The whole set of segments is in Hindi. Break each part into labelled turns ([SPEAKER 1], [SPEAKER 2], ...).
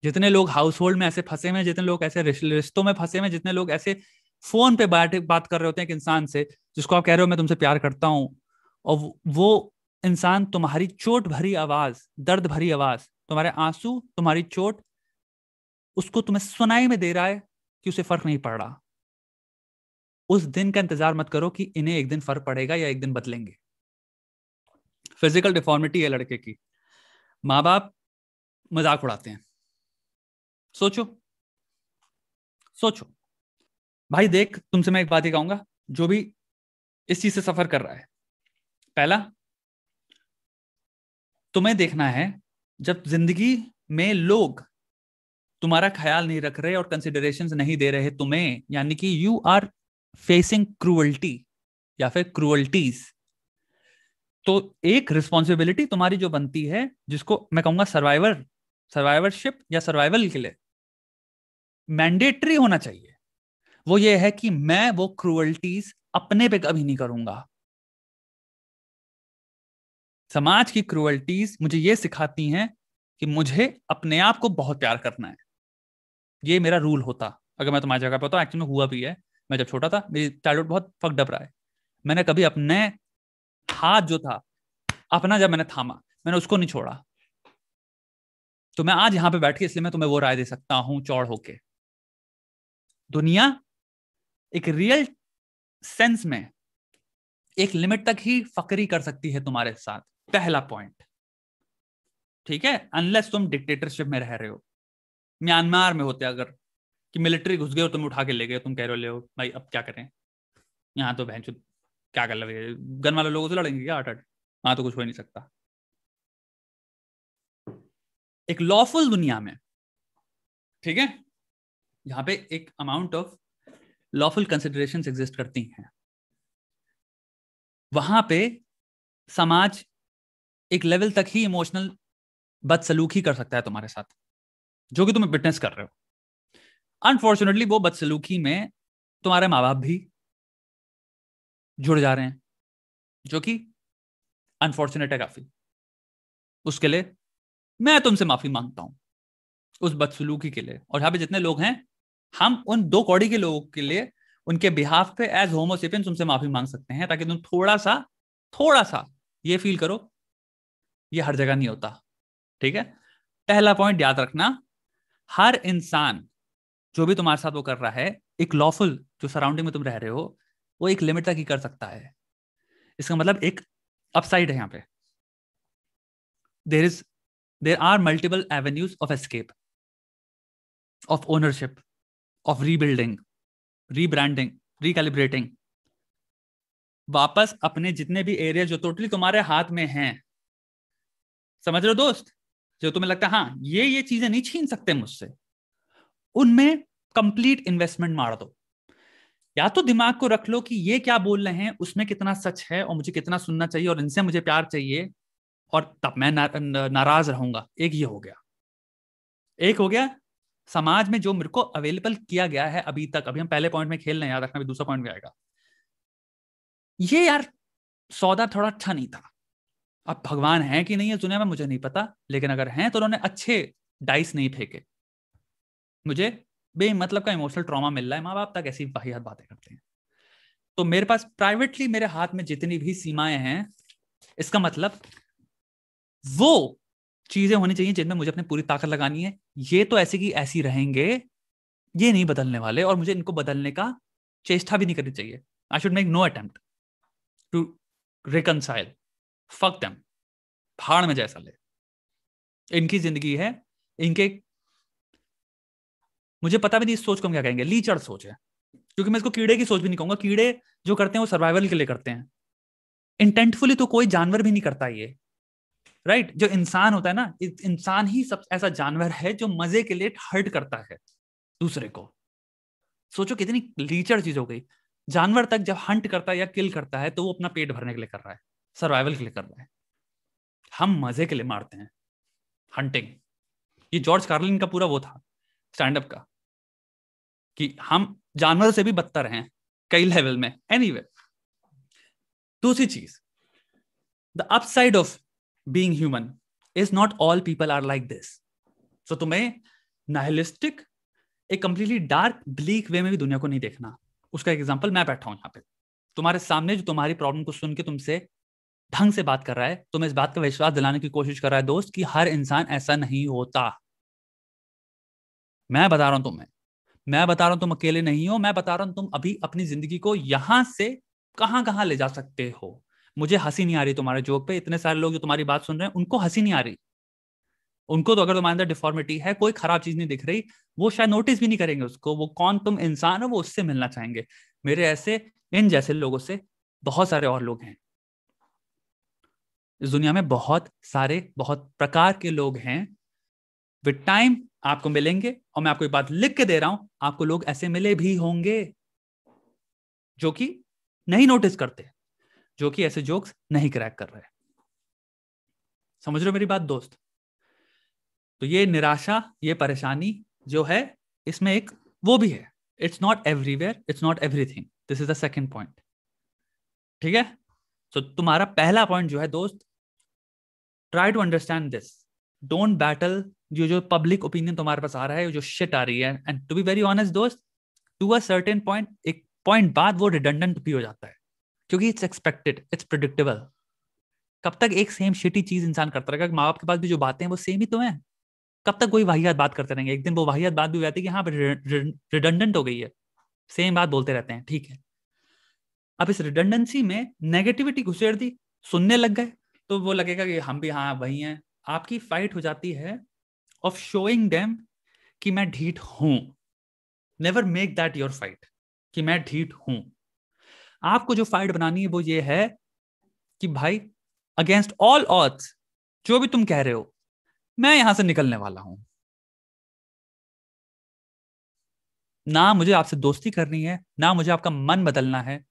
[SPEAKER 1] जितने लोग हाउस होल्ड में ऐसे फंसे हुए हैं, जितने लोग ऐसे रिश्तों में फंसे हुए हैं, जितने लोग ऐसे फोन पे बात कर रहे होते हैं एक इंसान से जिसको आप कह रहे हो मैं तुमसे प्यार करता हूं, और वो इंसान तुम्हारी चोट भरी आवाज, दर्द भरी आवाज, तुम्हारे आंसू, तुम्हारी चोट, उसको तुम्हें सुनाई में दे रहा है कि उसे फर्क नहीं पड़ रहा। उस दिन का इंतजार मत करो कि इन्हें एक दिन फर्क पड़ेगा या एक दिन बदलेंगे। फिजिकल डिफॉर्मिटी है लड़के की, माँ बाप मजाक उड़ाते हैं। सोचो सोचो भाई, देख तुमसे मैं एक बात ही कहूंगा, जो भी इस चीज से सफर कर रहा है, पहला तुम्हें देखना है जब जिंदगी में लोग तुम्हारा ख्याल नहीं रख रहे और कंसिडरेशंस नहीं दे रहे तुम्हें, यानी कि यू आर फेसिंग क्रूअल्टी या फिर क्रूअल्टीज, तो एक रिस्पॉन्सिबिलिटी तुम्हारी जो बनती है, जिसको मैं कहूंगा सर्वाइवरशिप या सर्वाइवल के लिए मैंडेटरी होना चाहिए, वो ये है कि मैं वो क्रूअल्टीज अपने पे कभी नहीं करूंगा। समाज की क्रूअल्टीज मुझे ये सिखाती हैं कि मुझे अपने आप को बहुत प्यार करना है। ये मेरा रूल होता अगर मैं तुम्हारी जगह पे होता, एक्चुअली में हुआ भी है। मैं जब छोटा था, मेरी चाइल्डहुड बहुत फक्ड अप रहा है। मैंने कभी अपने हाथ जो था अपना, जब मैंने थामा, मैंने उसको नहीं छोड़ा। तो मैं आज यहां पे बैठ के इसलिए मैं तुम्हें वो राय दे सकता हूं चौड़ होके। दुनिया एक रियल सेंस में एक लिमिट तक ही फकरी कर सकती है तुम्हारे साथ, पहला पॉइंट। ठीक है, अनलेस तुम डिक्टेटरशिप में रह रहे हो, म्यांमार में होते अगर, कि मिलिट्री घुस गए और तुम उठा के ले गए, तुम कह रहे हो ले भाई अब क्या करें, यहाँ तो बहन क्या कर लगे, गन वाले लोगों से लड़ेंगे क्या 8-8? वहां तो कुछ हो ही नहीं सकता। एक लॉफुल दुनिया में, ठीक है, यहाँ पे एक amount of lawful consideration exist करती हैं, वहां पे समाज एक लेवल तक ही इमोशनल बदसलूकी कर सकता है तुम्हारे साथ, जो कि तुम विटनेस कर रहे हो। अनफॉर्चुनेटली वो बदसलूकी में तुम्हारे माँ बाप भी जुड़ जा रहे हैं, जो कि अनफॉर्चुनेट है काफी। उसके लिए मैं तुमसे माफी मांगता हूं, उस बदसलूकी के लिए। और यहाँ पे जितने लोग हैं, हम उन 2 कौड़ी के लोगों के लिए, उनके बिहाफ पे एज होमोसेपियंस तुमसे माफी मांग सकते हैं, ताकि तुम थोड़ा सा ये फील करो ये हर जगह नहीं होता। ठीक है, पहला पॉइंट याद रखना, हर इंसान जो भी तुम्हारे साथ वो कर रहा है, एक लॉफुल जो सराउंडिंग में तुम रह रहे हो, वो एक लिमिट तक ही कर सकता है। इसका मतलब एक अपसाइड है यहाँ पे। There are multiple avenues of escape, of ownership, of rebuilding, rebranding, recalibrating, वापस अपने जितने भी एरिया जो टोटली तुम्हारे हाथ में हैं, समझ रहे हो दोस्त, जो तुम्हें लगता है हाँ ये चीजें नहीं छीन सकते मुझसे, उनमें कंप्लीट इन्वेस्टमेंट मार दो। या तो दिमाग को रख लो कि ये क्या बोल रहे हैं उसमें कितना सच है और मुझे कितना सुनना चाहिए और इनसे मुझे प्यार चाहिए, और तब मैं नाराज रहूंगा। एक ये हो गया। एक हो गया समाज में जो मेरे को अवेलेबल किया गया है अभी तक। अभी हम पहले पॉइंट में खेल रहे हैं, याद रखना, अभी दूसरा पॉइंट भी आएगा। ये यार सौदा थोड़ा अच्छा नहीं था। अब भगवान है कि नहीं है दुनिया में मुझे नहीं पता, लेकिन अगर हैं तो उन्होंने अच्छे डाइस नहीं फेंके। मुझे बेमतलब का इमोशनल ट्रॉमा मिल रहा है, माँ बाप तक ऐसी वाहियात बातें करते हैं। तो मेरे पास प्राइवेटली मेरे हाथ में जितनी भी सीमाएं हैं, इसका मतलब वो चीजें होनी चाहिए जिनमें मुझे अपनी पूरी ताकत लगानी है। ये तो ऐसे की ऐसी रहेंगे, ये नहीं बदलने वाले, और मुझे इनको बदलने का चेष्टा भी नहीं करनी चाहिए। I should make no attempt to reconcile. Fuck them, भाड़ में जैसा ले, इनकी जिंदगी है, इनके, मुझे पता भी नहीं इस सोच को हम क्या कहेंगे, लीचड़ सोच है। क्योंकि मैं इसको कीड़े की सोच भी नहीं कहूंगा। कीड़े जो करते हैं वो सर्वाइवल के लिए करते हैं, इंटेंटफुली तो कोई जानवर भी नहीं करता ये, राइट। जो इंसान होता है ना, इंसान ही सब ऐसा जानवर है जो मजे के लिए हर्ट करता है दूसरे को। सोचो कितनी लीचड़ चीज हो गई। जानवर तक जब हंट करता है या किल करता है तो वो अपना पेट भरने के लिए कर रहा है, सर्वाइवल के लिए कर रहा है। हम मजे के लिए मारते हैं, हंटिंग। ये जॉर्ज कार्लिन का पूरा वो था स्टैंड अप का, कि हम जानवर से भी बदतर हैं कई लेवल में। एनीवे, दूसरी चीज, the upside of being human is not all people are like this. तो तुम्हें नाइलिस्टिक, एक कंप्लीटली डार्क ब्लीक वे में भी दुनिया को नहीं देखना। उसका एग्जांपल मैं बैठा हूं यहाँ पे तुम्हारे सामने, जो तुम्हारी प्रॉब्लम को सुन के तुमसे ढंग से बात कर रहा है, तुम्हें इस बात का विश्वास दिलाने की कोशिश कर रहा है दोस्त कि हर इंसान ऐसा नहीं होता। मैं बता रहा हूं तुम्हें, मैं बता रहा हूं तुम अकेले नहीं हो, मैं बता रहा हूं तुम अभी अपनी जिंदगी को यहां से कहां कहां ले जा सकते हो। मुझे हंसी नहीं आ रही तुम्हारे जोक पे, इतने सारे लोग जो तुम्हारी बात सुन रहे हैं उनको हंसी नहीं आ रही। उनको तो अगर तुम्हारे अंदर डिफॉर्मिटी है, कोई खराब चीज नहीं दिख रही, वो शायद नोटिस भी नहीं करेंगे उसको। वो कौन तुम इंसान हो, वो उससे मिलना चाहेंगे। मेरे ऐसे इन जैसे लोगों से बहुत सारे और लोग हैं इस दुनिया में, बहुत सारे बहुत प्रकार के लोग हैं। विद टाइम आपको मिलेंगे, और मैं आपको एक बात लिख के दे रहा हूं, आपको लोग ऐसे मिले भी होंगे जो कि नहीं नोटिस करते, जो कि ऐसे जोक्स नहीं क्रैक कर रहे। समझ रहे हो मेरी बात दोस्त? तो ये निराशा, ये परेशानी जो है, इसमें एक वो भी है, it's not everywhere, it's not everything. This is the second point. ठीक है? तो तुम्हारा पहला पॉइंट जो है दोस्त, try to understand this, don't battle जो पब्लिक ओपिनियन तुम्हारे पास आ रहा है, जो शिट आ रही है। And to be very honest दोस्त, टू अ सर्टेन पॉइंट, एक पॉइंट बाद वो रिडंडेंट भी हो जाता है, क्योंकि इट्स एक्सपेक्टेड, इट्स प्रिडिक्टेबल। कब तक एक सेम शिटी चीज इंसान करता रहेगा? माँ बाप के पास भी जो बातें हैं वो सेम ही तो है। कब तक कोई वाहियात बात करते रहेंगे? एक दिन वो वाहियात बात भी हो जाती है कि हाँ रिडंडेंट हो गई है, सेम बात बोलते रहते हैं। ठीक है, अब इस रिडंडेंसी में नेगेटिविटी घुसेड़ दी, सुनने लग गए, तो वो लगेगा कि हम भी हाँ वही हैं। आपकी फाइट हो जाती है ऑफ शोइंग देम कि मैं ढीठ हूं। Never make that your fight कि मैं ढीठ हूं। आपको जो फाइट बनानी है वो ये है कि भाई, अगेंस्ट ऑल ऑड्स, जो भी तुम कह रहे हो, मैं यहां से निकलने वाला हूं। ना मुझे आपसे दोस्ती करनी है, ना मुझे आपका मन बदलना है,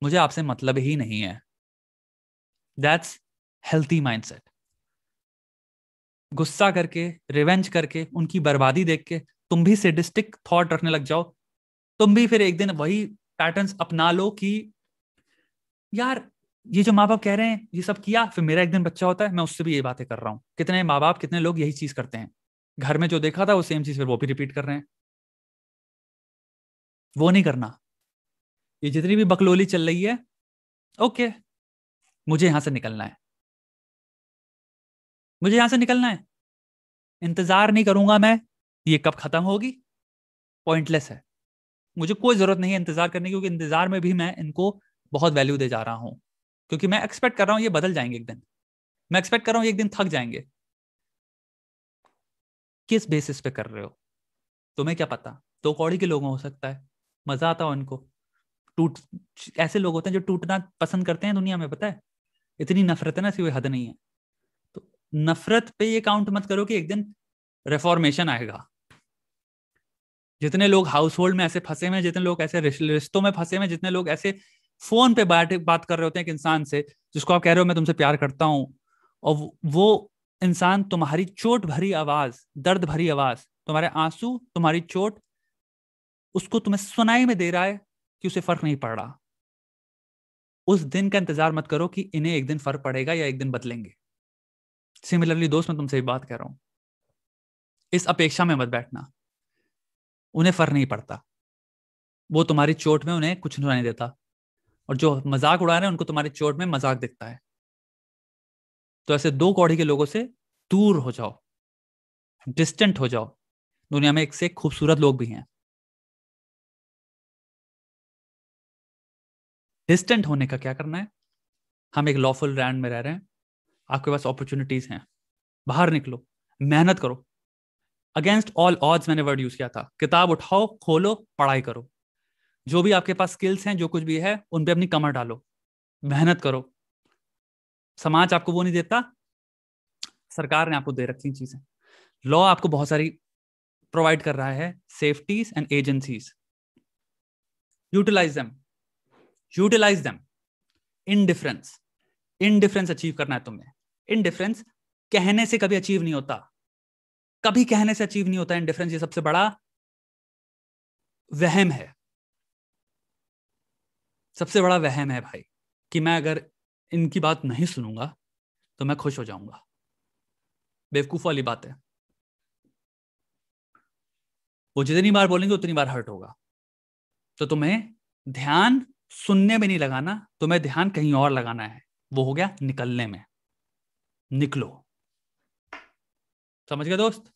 [SPEAKER 1] मुझे आपसे मतलब ही नहीं है। That's healthy mindset. गुस्सा करके, रिवेंज करके, उनकी बर्बादी देख के तुम भी सेडिस्टिक थॉट रखने लग जाओ, तुम भी फिर एक दिन वही पैटर्न्स अपना लो कि यार ये जो माँ बाप कह रहे हैं ये सब किया, फिर मेरा एक दिन बच्चा होता है मैं उससे भी ये बातें कर रहा हूँ। कितने माँ बाप, कितने लोग यही चीज करते हैं, घर में जो देखा था वो सेम चीज फिर वो भी रिपीट कर रहे हैं। वो नहीं करना। ये जितनी भी बकलोली चल रही है, ओके, मुझे यहां से निकलना है, मुझे यहां से निकलना है। इंतजार नहीं करूंगा मैं, ये कब खत्म होगी, पॉइंटलेस है। मुझे कोई जरूरत नहीं है इंतजार करने की, क्योंकि इंतजार में भी मैं इनको बहुत वैल्यू दे जा रहा हूं, क्योंकि मैं एक्सपेक्ट कर रहा हूं ये बदल जाएंगे एक दिन। मैं एक्सपेक्ट कर रहा हूं एक दिन थक जाएंगे। किस बेसिस पे कर रहे हो? तुम्हें क्या पता, दो कौड़ी के लोग हो सकता है, मजा आता हो उनको। टूट ऐसे लोग होते हैं जो टूटना पसंद करते हैं दुनिया में, पता है? इतनी नफरत है ना, ऐसी कोई हद नहीं है। तो नफरत पे ये काउंट मत करो कि एक दिन रिफॉर्मेशन आएगा। जितने लोग हाउस होल्ड में ऐसे फंसे हुए हैं, जितने लोग ऐसे रिश्तों में फंसे हुए हैं, जितने लोग ऐसे फोन पे बात कर रहे होते हैं एक इंसान से जिसको आप कह रहे हो मैं तुमसे प्यार करता हूं, और वो इंसान तुम्हारी चोट भरी आवाज, दर्द भरी आवाज, तुम्हारे आंसू, तुम्हारी चोट, उसको तुम्हें सुनाई में दे रहा है कि उसे फर्क नहीं पड़ रहा। उस दिन का इंतजार मत करो कि इन्हें एक दिन फर्क पड़ेगा या एक दिन बदलेंगे। सिमिलरली दोस्त, मैं तुमसे एक बात कह रहा हूं, इस अपेक्षा में मत बैठना। उन्हें फर्क नहीं पड़ता, वो तुम्हारी चोट में उन्हें कुछ सुनाई देता, और जो मजाक उड़ा रहे हैं उनको तुम्हारी चोट में मजाक दिखता है। तो ऐसे दो कौड़ी के लोगों से दूर हो जाओ, डिस्टेंट हो जाओ। दुनिया में एक से एक खूबसूरत लोग भी हैं। डिस्टेंट होने का क्या करना है? हम एक लॉफुल लैंड में रह रहे हैं, आपके पास अपॉर्चुनिटीज हैं, बाहर निकलो, मेहनत करो। अगेंस्ट ऑल ऑड्स मैंने वर्ड यूज किया था। किताब उठाओ, खोलो, पढ़ाई करो। जो भी आपके पास स्किल्स हैं, जो कुछ भी है, उन पे अपनी कमर डालो, मेहनत करो। समाज आपको वो नहीं देता, सरकार ने आपको दे रखी चीजें। लॉ आपको बहुत सारी प्रोवाइड कर रहा है, safeties and agencies. Utilize them, utilize them. Indifference, indifference achieve करना है तुम्हें। इनडिफरेंस कहने से कभी अचीव नहीं होता, कभी कहने से अचीव नहीं होता इनडिफरेंस। ये सबसे बड़ा वहम है, सबसे बड़ा वहम है भाई, कि मैं अगर इनकी बात नहीं सुनूंगा तो मैं खुश हो जाऊंगा। बेवकूफ वाली बात है। वो जितनी बार बोलेंगे उतनी बार हर्ट होगा। तो तुम्हें ध्यान सुनने में नहीं लगाना, तुम्हें ध्यान कहीं और लगाना है। वो हो गया निकलने में। निकलो। समझ गए दोस्त?